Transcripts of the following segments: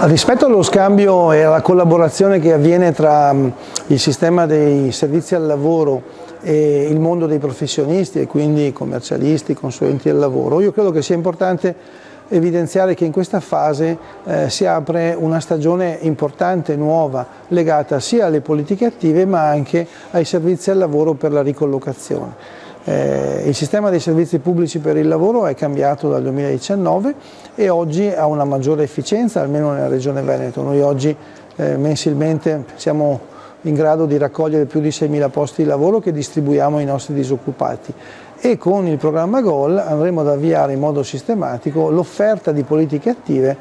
Rispetto allo scambio e alla collaborazione che avviene tra il sistema dei servizi al lavoro e il mondo dei professionisti e quindi commercialisti, consulenti del lavoro, io credo che sia importante evidenziare che in questa fase si apre una stagione importante, nuova, legata sia alle politiche attive ma anche ai servizi al lavoro per la ricollocazione. Il sistema dei servizi pubblici per il lavoro è cambiato dal 2019 e oggi ha una maggiore efficienza, almeno nella Regione Veneto. Noi oggi mensilmente siamo in grado di raccogliere più di 6.000 posti di lavoro che distribuiamo ai nostri disoccupati e con il programma GOL andremo ad avviare in modo sistematico l'offerta di politiche attive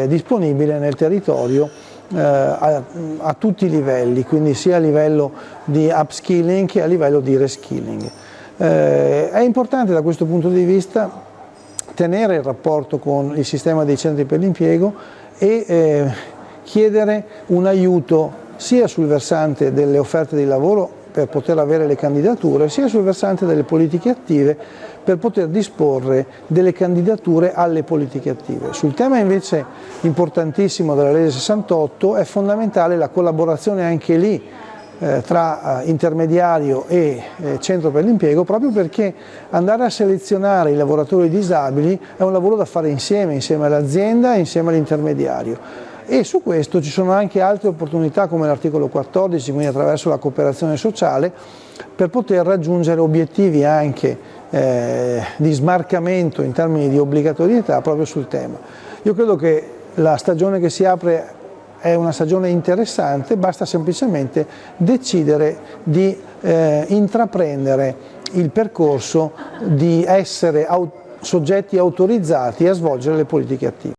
disponibile nel territorio a tutti i livelli, quindi sia a livello di upskilling che a livello di reskilling. È importante da questo punto di vista tenere il rapporto con il sistema dei centri per l'impiego e chiedere un aiuto sia sul versante delle offerte di lavoro per poter avere le candidature, sia sul versante delle politiche attive per poter disporre delle candidature alle politiche attive. Sul tema invece importantissimo della legge 68 è fondamentale la collaborazione anche lì tra intermediario e centro per l'impiego, proprio perché andare a selezionare i lavoratori disabili è un lavoro da fare insieme all'azienda e insieme all'intermediario. E su questo ci sono anche altre opportunità come l'articolo 14, quindi attraverso la cooperazione sociale, per poter raggiungere obiettivi anche di smarcamento in termini di obbligatorietà proprio sul tema. Io credo che la stagione che si apre è una stagione interessante, basta semplicemente decidere di intraprendere il percorso di essere soggetti autorizzati a svolgere le politiche attive.